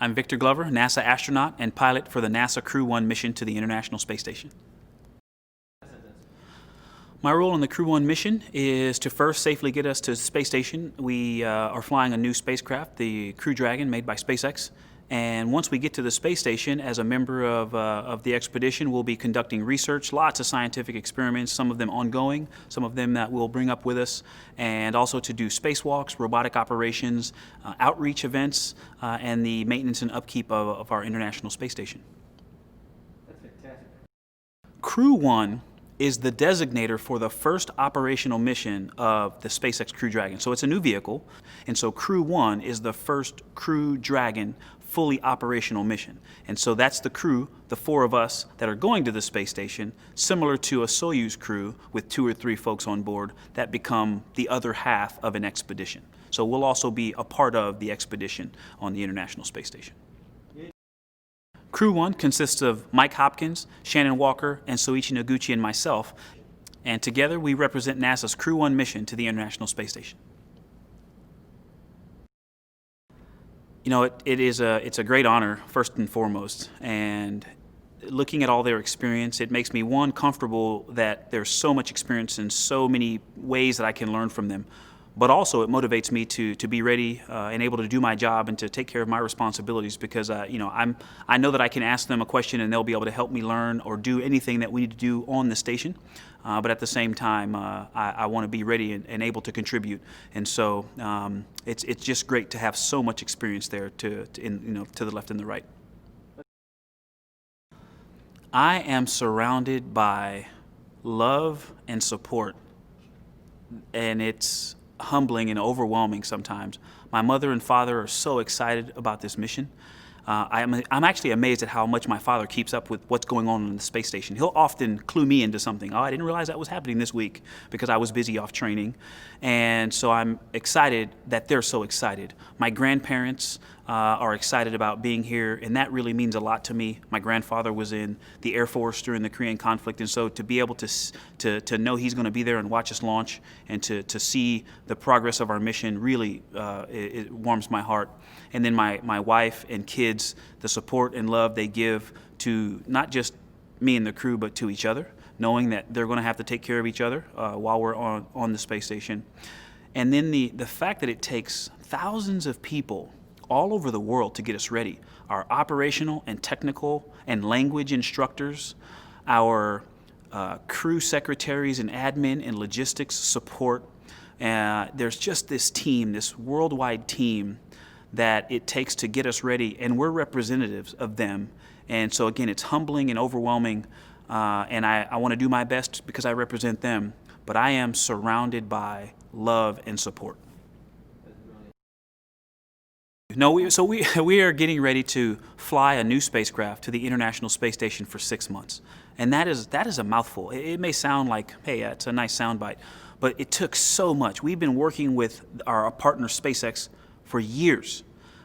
I'm Victor Glover, NASA astronaut and pilot for the NASA Crew-1 mission to the International Space Station. My role in the Crew-1 mission is to first safely get us to the space station. We are flying a new spacecraft, the Crew-Dragon, made by SpaceX. And once we get to the space station, as a member of the expedition, we'll be conducting research, lots of scientific experiments, some of them ongoing, some of them that we'll bring up with us, and also to do spacewalks, robotic operations, outreach events, and the maintenance and upkeep of our International Space Station. That's fantastic. Crew-1 is the designator for the first operational mission of the SpaceX Crew-Dragon. So it's a new vehicle, and so Crew-1 is the first Crew-Dragon fully operational mission. And so that's the crew, the 4 of us that are going to the space station, similar to a Soyuz crew with 2 or 3 folks on board that become the other half of an expedition. So we'll also be a part of the expedition on the International Space Station. Crew-1 consists of Mike Hopkins, Shannon Walker, and Soichi Noguchi and myself, and together we represent NASA's Crew-1 mission to the International Space Station. You know, it's a great honor, first and foremost, and looking at all their experience, it makes me, one, comfortable that there's so much experience and so many ways that I can learn from them, but also it motivates me to be ready and able to do my job and to take care of my responsibilities, because you know, I know that I can ask them a question and they'll be able to help me learn or do anything that we need to do on the station. But at the same time, I want to be ready and able to contribute, and so it's just great to have so much experience there to the left and the right. I am surrounded by love and support, and it's humbling and overwhelming sometimes. My mother and father are so excited about this mission. I'm actually amazed at how much my father keeps up with what's going on in the space station. He'll often clue me into something. Oh, I didn't realize that was happening this week, because I was busy off training. And so I'm excited that they're so excited. My grandparents are excited about being here, and that really means a lot to me. My grandfather was in the Air Force during the Korean conflict, and so to be able to know he's going to be there and watch us launch, and to see the progress of our mission, really it warms my heart. And then my wife and kids, the support and love they give to not just me and the crew, but to each other, knowing that they're going to have to take care of each other while we're on the space station. And then the fact that it takes thousands of people all over the world to get us ready. Our operational and technical and language instructors, our crew secretaries and admin and logistics support. There's just this team, this worldwide team that it takes to get us ready, and we're representatives of them. And so again, it's humbling and overwhelming, and I want to do my best because I represent them, but I am surrounded by love and support. No, we are getting ready to fly a new spacecraft to the International Space Station for 6 months, and that is a mouthful. It may sound like, hey, it's a nice soundbite, but it took so much. We've been working with our partner SpaceX for years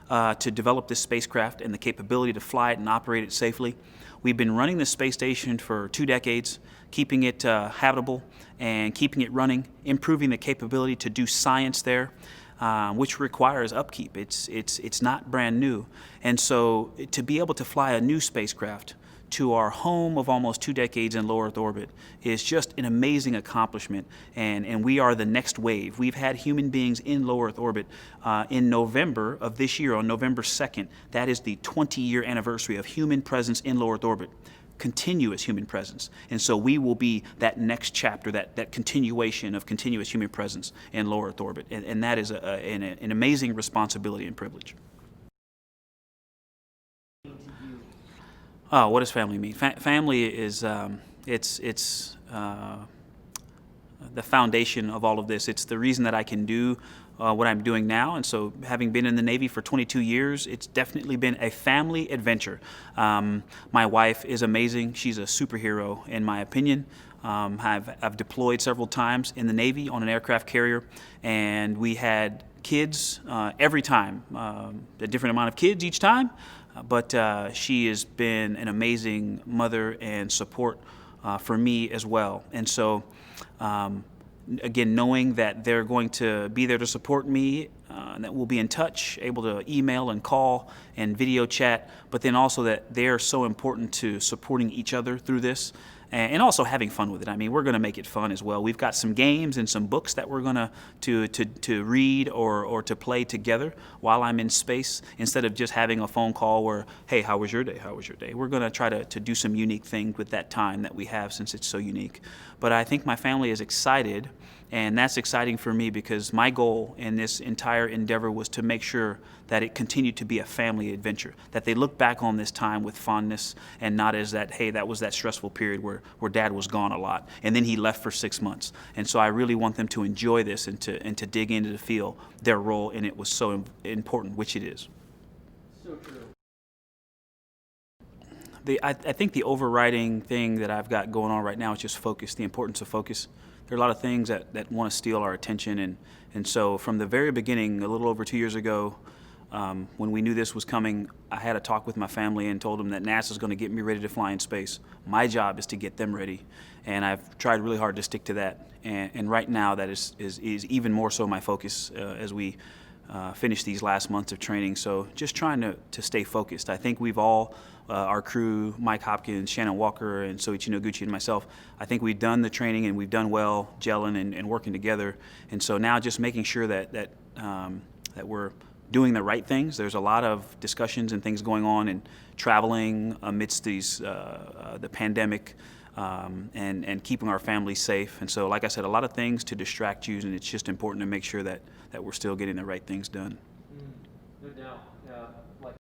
to develop this spacecraft and the capability to fly it and operate it safely. We've been running the space station for 2 decades, keeping it habitable and keeping it running, improving the capability to do science there, which requires upkeep. It's not brand new. And so to be able to fly a new spacecraft to our home of almost 2 decades in low Earth orbit is just an amazing accomplishment, and we are the next wave. We've had human beings in low Earth orbit in November of this year, on November 2nd. That is the 20-year anniversary of human presence in low Earth orbit, continuous human presence. And so we will be that next chapter, that continuation of continuous human presence in low Earth orbit, and that is an amazing responsibility and privilege. Oh, what does family mean? Family is it's the foundation of all of this. It's the reason that I can do what I'm doing now. And so, having been in the Navy for 22 years, it's definitely been a family adventure. My wife is amazing. She's a superhero, in my opinion. I've deployed several times in the Navy on an aircraft carrier, and we had kids every time, a different amount of kids each time. But she has been an amazing mother and support for me as well. And so, again, knowing that they're going to be there to support me that we'll be in touch, able to email and call and video chat, but then also that they're so important to supporting each other through this and also having fun with it. I mean, we're going to make it fun as well. We've got some games and some books that we're going to read or to play together while I'm in space, instead of just having a phone call where, hey, how was your day? How was your day? We're going to try to do some unique things with that time that we have, since it's so unique. But I think my family is excited, and that's exciting for me, because my goal in this entire endeavor was to make sure that it continued to be a family adventure, that they look back on this time with fondness and not as that, hey, that was that stressful period where Dad was gone a lot and then he left for 6 months. And so I really want them to enjoy this and to dig into to feel their role in it was so important, which it is. So true. I think the overriding thing that I've got going on right now is just focus, the importance of focus. There are a lot of things that want to steal our attention, and so from the very beginning, a little over 2 years ago, when we knew this was coming, I had a talk with my family and told them that NASA's going to get me ready to fly in space. My job is to get them ready, and I've tried really hard to stick to that. And right now, that is even more so my focus as we finish these last months of training. So just trying to stay focused. I think we've all, our crew, Mike Hopkins, Shannon Walker, and Soichi Noguchi, and myself, I think we've done the training and we've done well gelling and working together. And so now just making sure that we're doing the right things. There's a lot of discussions and things going on and traveling amidst these the pandemic, and keeping our families safe. And so, like I said, a lot of things to distract you, and it's just important to make sure that we're still getting the right things done. No doubt. Like.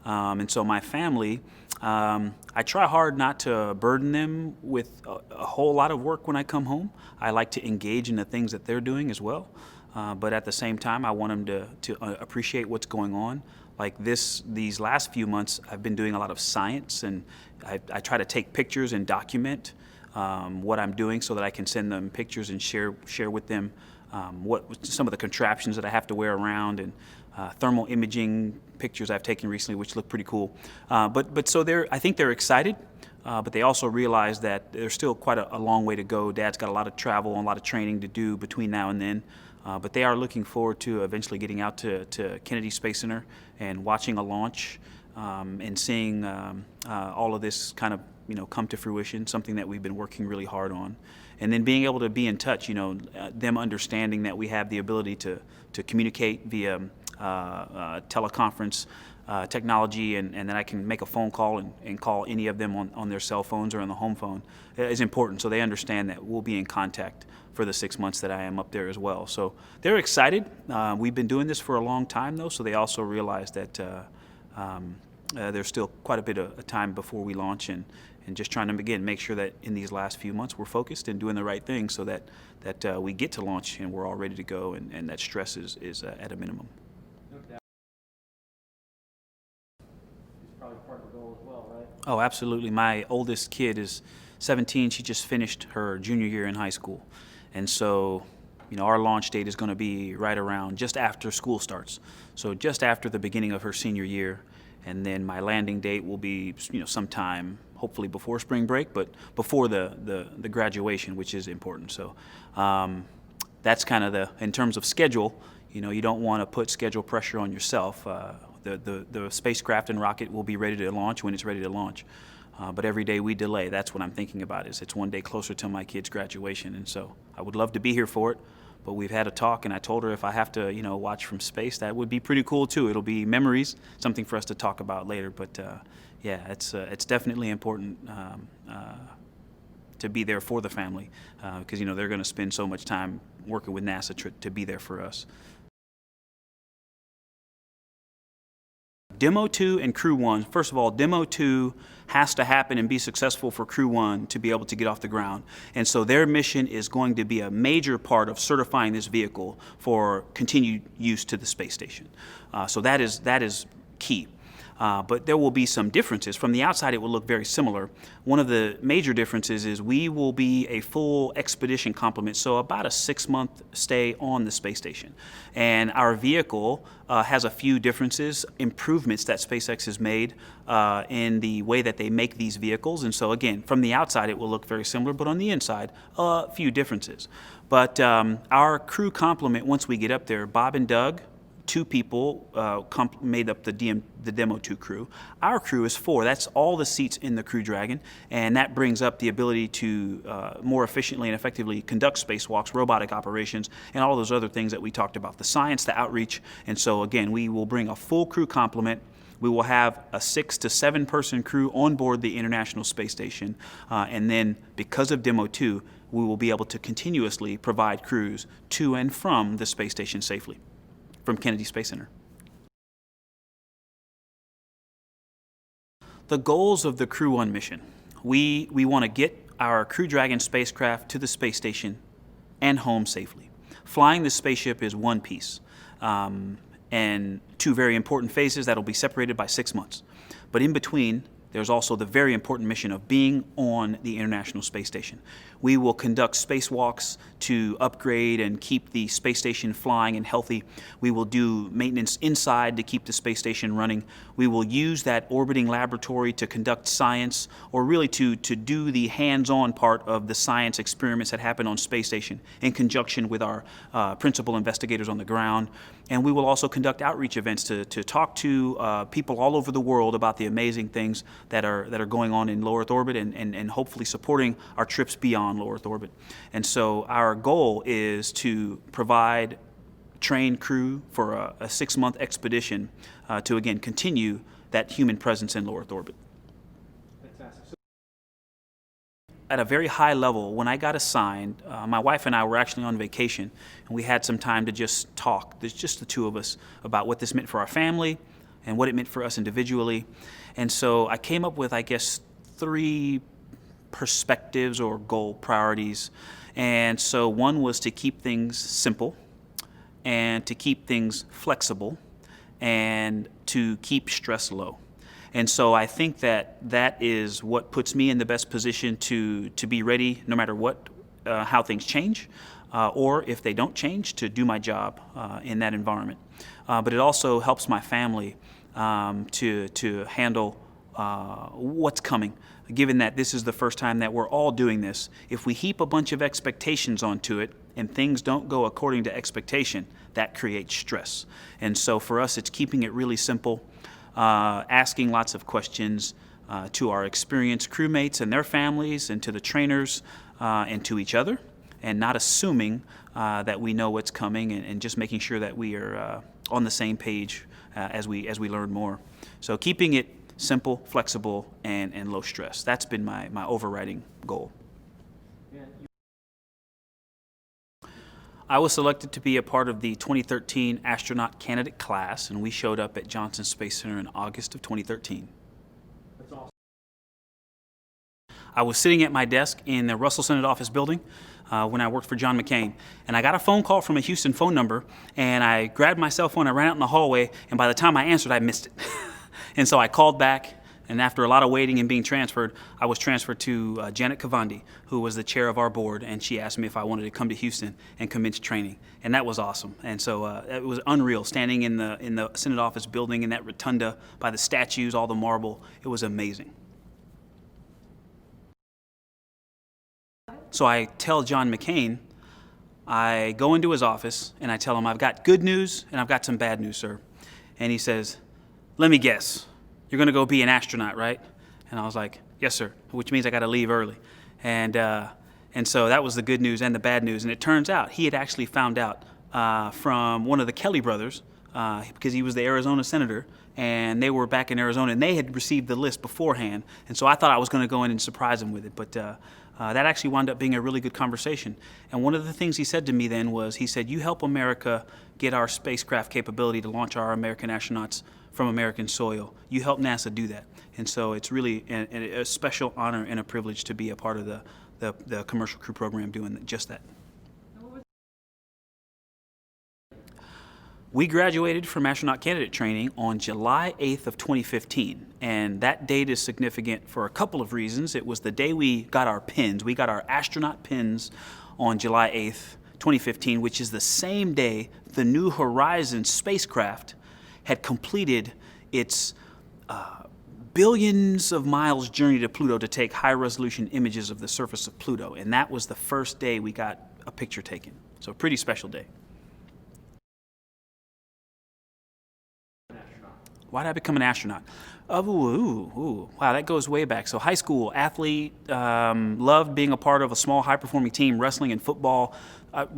And so my family, I try hard not to burden them with a whole lot of work when I come home. I like to engage in the things that they're doing as well. But at the same time, I want them to appreciate what's going on. Like these last few months, I've been doing a lot of science, and I try to take pictures and document what I'm doing so that I can send them pictures and share with them what some of the contraptions that I have to wear around, and thermal imaging pictures I've taken recently, which look pretty cool. But so I think they're excited, but they also realize that there's still quite a long way to go. Dad's got a lot of travel and a lot of training to do between now and then. But they are looking forward to eventually getting out to Kennedy Space Center and watching a launch, and seeing all of this kind of come to fruition, something that we've been working really hard on. And then being able to be in touch, them understanding that we have the ability to communicate via teleconference technology, and then I can make a phone call and call any of them on their cell phones or on the home phone is important. So they understand that we'll be in contact for the 6 months that I am up there as well. So they're excited. We've been doing this for a long time, though, so they also realize that there's still quite a bit of time before we launch, and just trying to, again, make sure that in these last few months we're focused and doing the right thing so that we get to launch and we're all ready to go, and that stress is at a minimum. No doubt. It's probably part of the goal as well, right? Oh, absolutely. My oldest kid is 17. She just finished her junior year in high school. And so, our launch date is going to be right around just after school starts. So just after the beginning of her senior year. And then my landing date will be, sometime hopefully before spring break, but before the graduation, which is important. So that's kind of in terms of schedule, you don't want to put schedule pressure on yourself. The spacecraft and rocket will be ready to launch when it's ready to launch. But every day we delay, that's what I'm thinking about, is it's one day closer to my kid's graduation. And so I would love to be here for it, but we've had a talk, and I told her if I have to, watch from space, that would be pretty cool too. It'll be memories, something for us to talk about later. But yeah, it's definitely important to be there for the family, because they're going to spend so much time working with NASA to be there for us. Demo 2 and Crew-1, first of all, Demo 2 has to happen and be successful for Crew-1 to be able to get off the ground. And so their mission is going to be a major part of certifying this vehicle for continued use to the space station. So that is key. but there will be some differences. From the outside, it will look very similar. One of the major differences is we will be a full expedition complement, so about a 6-month stay on the space station. And our vehicle has a few differences, improvements that SpaceX has made in the way that they make these vehicles. And so again, from the outside, it will look very similar, but on the inside, a few differences. But our crew complement, once we get up there, Bob and Doug, 2 people made up the Demo 2 crew. Our crew is 4. That's all the seats in the Crew Dragon, and that brings up the ability to more efficiently and effectively conduct spacewalks, robotic operations, and all those other things that we talked about, the science, the outreach. And so again, we will bring a full crew complement. We will have a 6 to 7 person crew on board the International Space Station, and then because of Demo 2, we will be able to continuously provide crews to and from the space station safely from Kennedy Space Center. The goals of the Crew-1 mission. We want to get our Crew Dragon spacecraft to the space station and home safely. Flying the spaceship is one piece, and 2 very important phases that will be separated by 6 months. But in between, there's also the very important mission of being on the International Space Station. We will conduct spacewalks to upgrade and keep the space station flying and healthy. We will do maintenance inside to keep the space station running. We will use that orbiting laboratory to conduct science, or really to do the hands-on part of the science experiments that happen on space station in conjunction with our principal investigators on the ground. And we will also conduct outreach events to talk to people all over the world about the amazing things that are going on in low Earth orbit, and hopefully supporting our trips beyond low Earth orbit. And so our goal is to provide trained crew for a 6-month expedition to again continue that human presence in low Earth orbit. Fantastic. At a very high level, when I got assigned, my wife and I were actually on vacation, and we had some time to just talk. There's just the 2 of us about what this meant for our family and what it meant for us individually. And so I came up with, I guess, 3 perspectives or goal priorities. And so one was to keep things simple, and to keep things flexible, and to keep stress low. And so I think that is what puts me in the best position to be ready no matter what, how things change, or if they don't change, to do my job in that environment. But it also helps my family to handle what's coming, given that this is the first time that we're all doing this. If we heap a bunch of expectations onto it and things don't go according to expectation, that creates stress. And so for us, it's keeping it really simple, asking lots of questions to our experienced crewmates and their families, and to the trainers, and to each other, and not assuming that we know what's coming, and just making sure that we are on the same page as we learn more. So keeping it simple, flexible, and low stress. That's been my overriding goal. Yeah, I was selected to be a part of the 2013 astronaut candidate class, and we showed up at Johnson Space Center in August of 2013. that's awesome. I was sitting at my desk in the Russell Senate Office building when I worked for John McCain, and I got a phone call from a Houston phone number, and I grabbed my cell phone, I ran out in the hallway, and by the time I answered, I missed it. And so I called back, and after a lot of waiting and being transferred, I was transferred to Janet Kavandi, who was the chair of our board, and she asked me if I wanted to come to Houston and commence training, and that was awesome. And so it was unreal, standing in the Senate Office building in that rotunda by the statues, all the marble. It was amazing. So I tell John McCain, I go into his office and I tell him, I've got good news and I've got some bad news, sir. And he says, let me guess, you're gonna go be an astronaut, right? And I was like, yes, sir, which means I gotta leave early. And so that was the good news and the bad news. And it turns out he had actually found out from one of the Kelly brothers, because he was the Arizona senator, and they were back in Arizona, and they had received the list beforehand. And so I thought I was gonna go in and surprise him with it, but that actually wound up being a really good conversation. And one of the things he said to me then was, he said, you help America get our spacecraft capability to launch our American astronauts from American soil. You help NASA do that. And so it's really a special honor and a privilege to be a part of the commercial crew program doing just that. We graduated from astronaut candidate training on July 8th of 2015, and that date is significant for a couple of reasons. It was the day we got our pins. We got our astronaut pins on July 8th, 2015, which is the same day the New Horizons spacecraft had completed its billions of miles journey to Pluto to take high-resolution images of the surface of Pluto, and that was the first day we got a picture taken. So a pretty special day. Why did I become an astronaut? Wow, that goes way back. So high school, athlete, loved being a part of a small high-performing team, wrestling and football.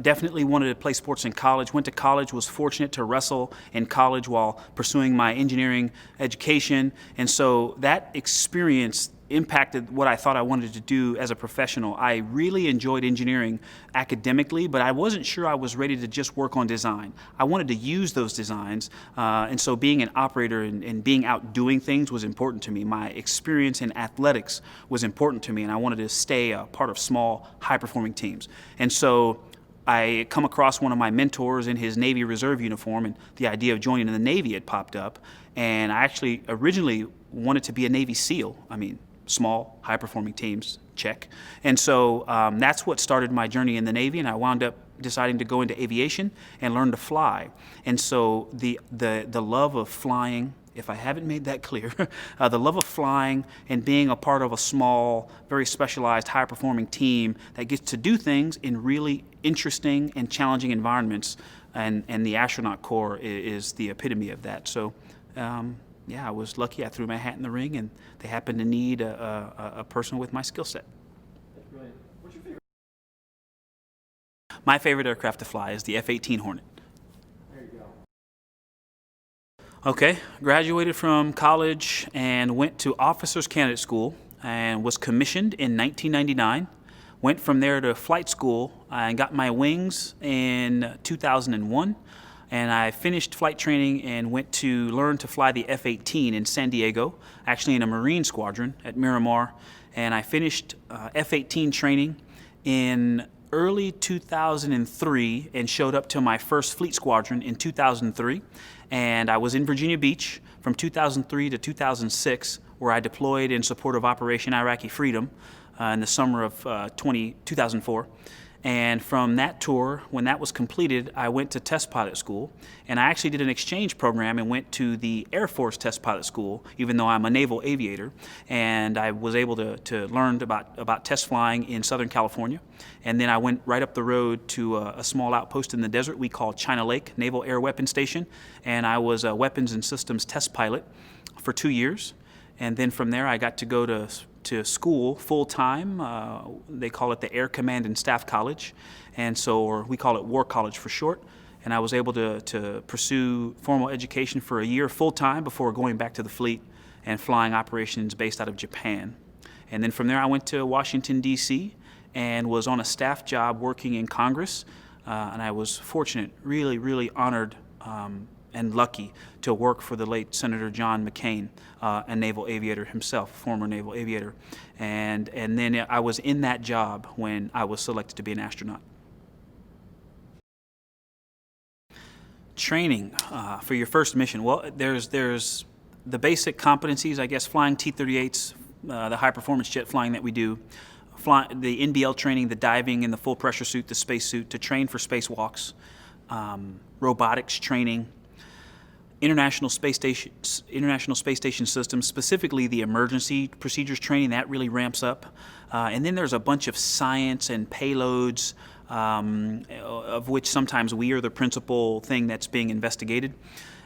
Definitely wanted to play sports in college. Went to college, was fortunate to wrestle in college while pursuing my engineering education. And so that experience impacted what I thought I wanted to do as a professional. I really enjoyed engineering academically, but I wasn't sure I was ready to just work on design. I wanted to use those designs, and so being an operator and being out doing things was important to me. My experience in athletics was important to me, and I wanted to stay a part of small, high-performing teams. And so I come across one of my mentors in his Navy Reserve uniform, and the idea of joining the Navy had popped up, and I actually originally wanted to be a Navy SEAL. I mean, small, high-performing teams, check. And so that's what started my journey in the Navy, and I wound up deciding to go into aviation and learn to fly. And so the love of flying, if I haven't made that clear, the love of flying and being a part of a small, very specialized, high-performing team that gets to do things in really interesting and challenging environments, and the astronaut corps is the epitome of that. So yeah, I was lucky. I threw my hat in the ring, and they happened to need a person with my skill set. That's brilliant. What's your favorite? My favorite aircraft to fly is the F-18 Hornet. There you go. Okay, graduated from college and went to Officers Candidate School and was commissioned in 1999. Went from there to flight school and got my wings in 2001. And I finished flight training and went to learn to fly the F-18 in San Diego, actually in a Marine squadron at Miramar. And I finished F-18 training in early 2003 and showed up to my first fleet squadron in 2003. And I was in Virginia Beach from 2003 to 2006, where I deployed in support of Operation Iraqi Freedom in the summer of 2004. And from that tour, when that was completed, I went to test pilot school, and I actually did an exchange program and went to the Air Force test pilot school, even though I'm a naval aviator, and I was able to learn about test flying in Southern California. And then I went right up the road to a small outpost in the desert we call China Lake Naval Air Weapons Station, and I was a weapons and systems test pilot for 2 years. And then from there, I got to go to school full-time. They call it the Air Command and Staff College, and so, or we call it War College for short. And I was able to pursue formal education for a year full-time before going back to the fleet and flying operations based out of Japan. And then from there, I went to Washington, D.C., and was on a staff job working in Congress. And I was fortunate, really, really honored and lucky to work for the late Senator John McCain, a naval aviator himself, former naval aviator. And then I was in that job when I was selected to be an astronaut. Training for your first mission. Well, there's the basic competencies, I guess, flying T-38s, the high-performance jet flying that we do, the NBL training, the diving in the full pressure suit, the space suit, to train for spacewalks, robotics training, International Space Station systems, specifically the emergency procedures training, that really ramps up. And then there's a bunch of science and payloads, of which sometimes we are the principal thing that's being investigated.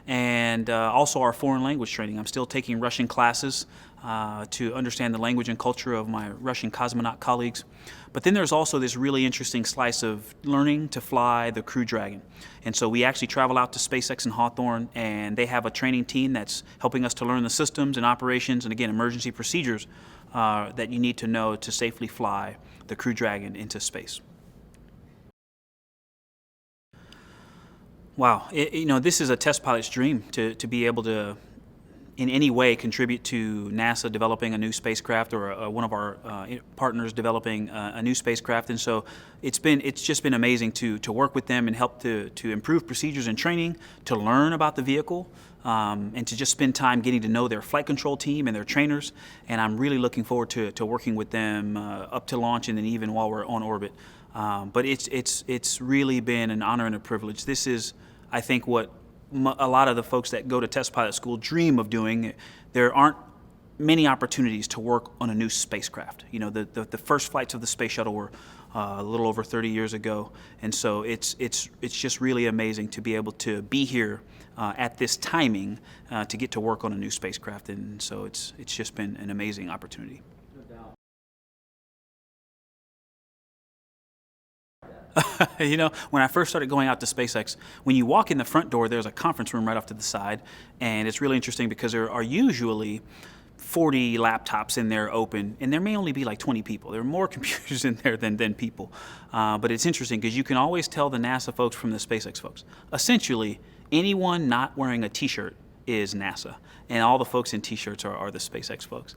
And also our foreign language training. I'm still taking Russian classes to understand the language and culture of my Russian cosmonaut colleagues. But then there's also this really interesting slice of learning to fly the Crew Dragon. And so we actually travel out to SpaceX and Hawthorne, and they have a training team that's helping us to learn the systems and operations and, again, emergency procedures that you need to know to safely fly the Crew Dragon into space. Wow, this is a test pilot's dream to be able to in any way contribute to NASA developing a new spacecraft, or one of our partners developing a new spacecraft. And so it's just been amazing to work with them and help to improve procedures and training, to learn about the vehicle, and to just spend time getting to know their flight control team and their trainers. And I'm really looking forward to working with them up to launch, and then even while we're on orbit. But it's really been an honor and a privilege. This is, I think, what a lot of the folks that go to test pilot school dream of doing. There aren't many opportunities to work on a new spacecraft. You know, the first flights of the space shuttle were a little over 30 years ago, and so it's just really amazing to be able to be here at this timing to get to work on a new spacecraft. And so it's just been an amazing opportunity. No doubt. You know, when I first started going out to SpaceX, when you walk in the front door, there's a conference room right off to the side, and it's really interesting because there are usually 40 laptops in there open, and there may only be like 20 people. There are more computers in there than people. But it's interesting because you can always tell the NASA folks from the SpaceX folks. Essentially, anyone not wearing a t-shirt is NASA, and all the folks in t-shirts are the SpaceX folks.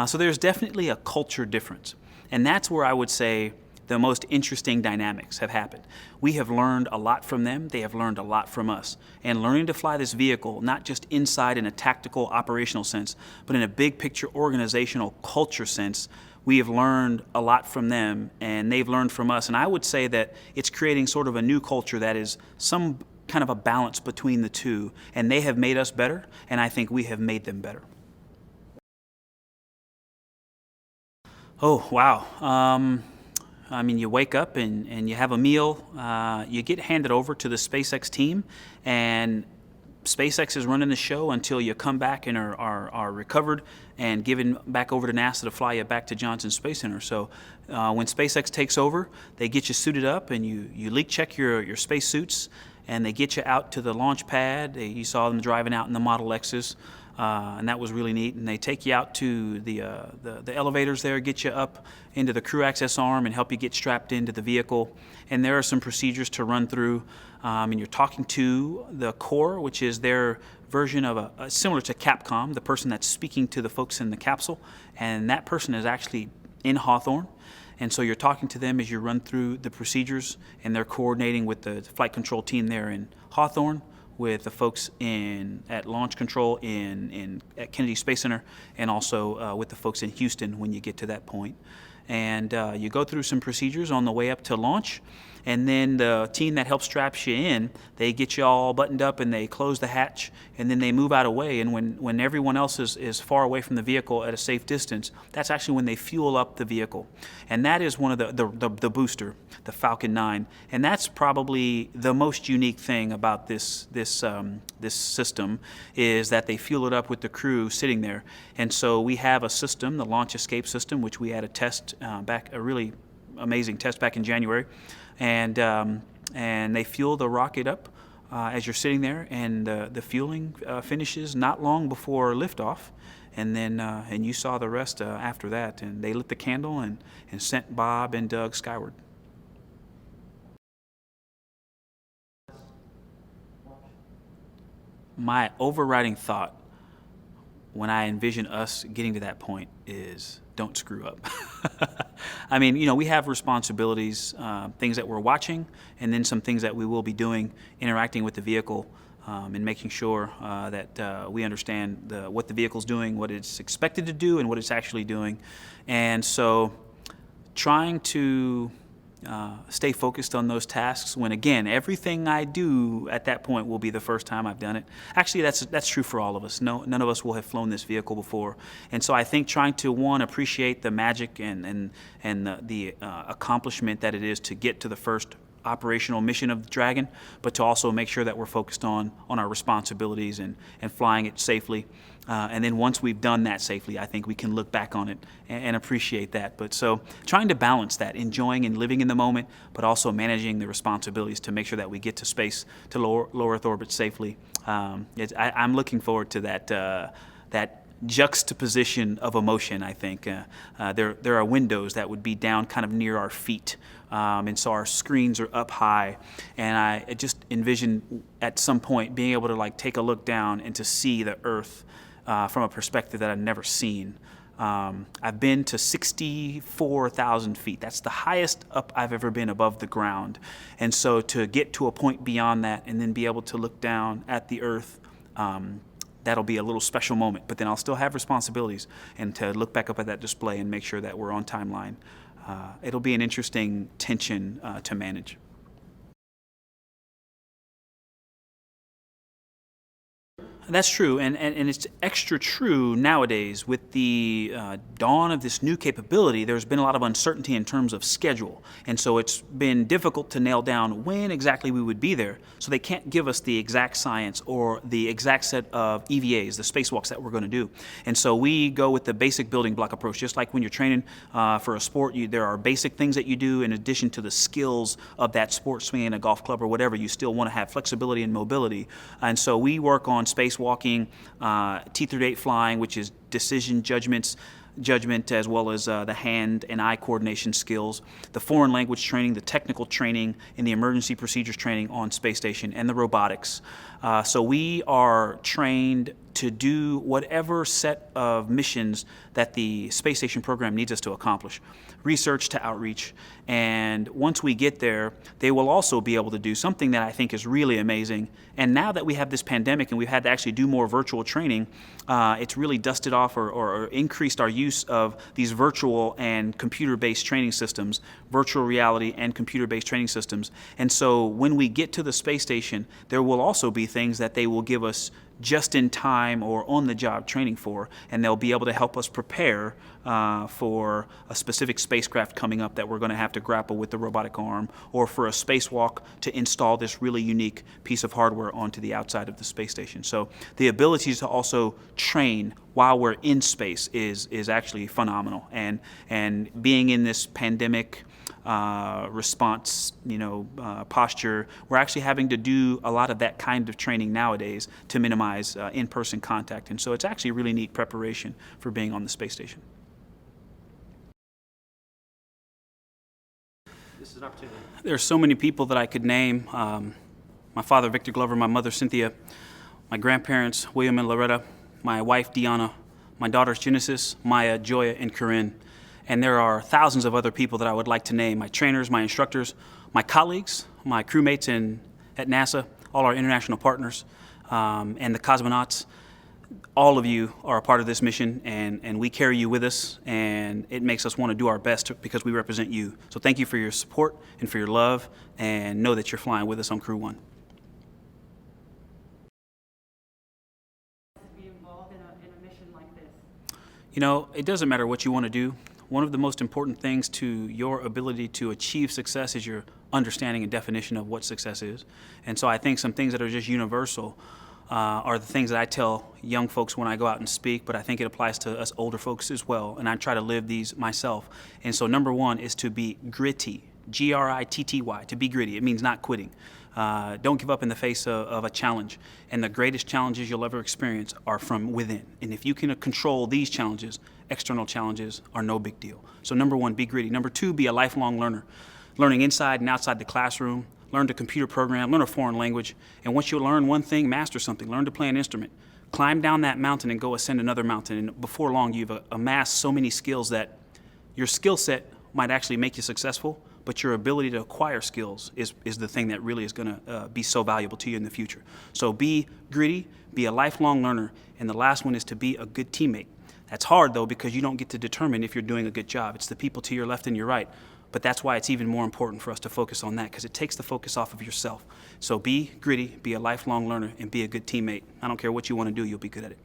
So there's definitely a culture difference, and that's where I would say the most interesting dynamics have happened. We have learned a lot from them. They have learned a lot from us. And learning to fly this vehicle, not just inside in a tactical operational sense, but in a big picture organizational culture sense, we have learned a lot from them, and they've learned from us. And I would say that it's creating sort of a new culture that is some kind of a balance between the two. And they have made us better, and I think we have made them better. Oh, wow. I mean, you wake up and you have a meal, you get handed over to the SpaceX team, and SpaceX is running the show until you come back and are recovered and given back over to NASA to fly you back to Johnson Space Center. So when SpaceX takes over, they get you suited up, and you leak check your space suits, and they get you out to the launch pad. You saw them driving out in the Model X's. And that was really neat. And they take you out to the elevators there, get you up into the crew access arm, and help you get strapped into the vehicle. And there are some procedures to run through. And you're talking to the core, which is their version of similar to Capcom, the person that's speaking to the folks in the capsule. And that person is actually in Hawthorne. And so you're talking to them as you run through the procedures, and they're coordinating with the flight control team there in Hawthorne, with the folks at Launch Control at Kennedy Space Center, and also with the folks in Houston when you get to that point. And you go through some procedures on the way up to launch, and then the team that helps strap you in, they get you all buttoned up, and they close the hatch, and then they move out of the way. And when everyone else is far away from the vehicle at a safe distance, that's actually when they fuel up the vehicle. And that is one of the booster, the Falcon 9. And that's probably the most unique thing about this system, is that they fuel it up with the crew sitting there. And so we have a system, the launch escape system, which we had a test a really amazing test back in January. And they fuel the rocket up as you're sitting there, and the fueling finishes not long before liftoff, and then and you saw the rest after that. And they lit the candle and sent Bob and Doug skyward. My overriding thought when I envision us getting to that point is, don't screw up. I mean, we have responsibilities, things that we're watching, and then some things that we will be doing, interacting with the vehicle, and making sure that we understand what the vehicle's doing, what it's expected to do, and what it's actually doing. And so trying to stay focused on those tasks when, again, everything I do at that point will be the first time I've done it. Actually, that's true for all of us. None of us will have flown this vehicle before. And so I think trying to, one, appreciate the magic and the accomplishment that it is to get to the first operational mission of the Dragon, but to also make sure that we're focused on our responsibilities and flying it safely. And then once we've done that safely, I think we can look back on it and appreciate that. But so trying to balance that, enjoying and living in the moment, but also managing the responsibilities to make sure that we get to space, to low Earth orbit safely. I'm looking forward to that juxtaposition of emotion. I think there are windows that would be down kind of near our feet, and so our screens are up high, and I just envision at some point being able to take a look down and to see the Earth from a perspective that I've never seen. I've been to 64,000 feet. That's the highest up I've ever been above the ground. And so to get to a point beyond that and then be able to look down at the earth, that'll be a little special moment. But then I'll still have responsibilities, and to look back up at that display and make sure that we're on timeline. It'll be an interesting tension to manage. That's true, and it's extra true nowadays with the dawn of this new capability. There's been a lot of uncertainty in terms of schedule, and so it's been difficult to nail down when exactly we would be there. So they can't give us the exact science or the exact set of EVAs, the spacewalks that we're going to do. And so we go with the basic building block approach. Just like when you're training for a sport, there are basic things that you do in addition to the skills of that sport, swinging a golf club or whatever. You still want to have flexibility and mobility, and so we work on spacewalking, T-38 flying, which is decision judgment, as well as the hand and eye coordination skills, the foreign language training, the technical training, and the emergency procedures training on space station, and the robotics. So we are trained to do whatever set of missions that the space station program needs us to accomplish, research to outreach. And once we get there, they will also be able to do something that I think is really amazing. And now that we have this pandemic and we've had to actually do more virtual training, it's really dusted off or increased our use of these virtual and computer-based training systems, virtual reality and computer-based training systems. And so when we get to the space station, there will also be things that they will give us just in time or on the job training for, and they'll be able to help us prepare for a specific spacecraft coming up that we're going to have to grapple with the robotic arm, or for a spacewalk to install this really unique piece of hardware onto the outside of the space station. So the ability to also train while we're in space is actually phenomenal, and being in this pandemic response, posture, we're actually having to do a lot of that kind of training nowadays to minimize in-person contact. And so it's actually a really neat preparation for being on the space station. This is an opportunity. There's so many people that I could name. My father, Victor Glover, my mother, Cynthia, my grandparents, William and Loretta, my wife, Deanna, my daughters, Genesis, Maya, Joya, and Corinne. And there are thousands of other people that I would like to name: my trainers, my instructors, my colleagues, my crewmates at NASA, all our international partners, and the cosmonauts. All of you are a part of this mission, and we carry you with us, and it makes us want to do our best because we represent you. So thank you for your support and for your love, and know that you're flying with us on Crew-1. Be involved in a mission like this? It doesn't matter what you want to do. One of the most important things to your ability to achieve success is your understanding and definition of what success is. And so I think some things that are just universal are the things that I tell young folks when I go out and speak, but I think it applies to us older folks as well, and I try to live these myself. And so number one is to be gritty, Gritty, to be gritty. It means not quitting. Don't give up in the face of a challenge. And the greatest challenges you'll ever experience are from within. And if you can control these challenges, external challenges are no big deal. So number one, be gritty. Number two, be a lifelong learner. Learning inside and outside the classroom, learn to computer program, learn a foreign language. And once you learn one thing, master something. Learn to play an instrument. Climb down that mountain and go ascend another mountain. And before long, you've amassed so many skills that your skill set might actually make you successful, but your ability to acquire skills is the thing that really is going to be so valuable to you in the future. So be gritty, be a lifelong learner, and the last one is to be a good teammate. That's hard, though, because you don't get to determine if you're doing a good job. It's the people to your left and your right. But that's why it's even more important for us to focus on that, because it takes the focus off of yourself. So be gritty, be a lifelong learner, and be a good teammate. I don't care what you want to do, you'll be good at it.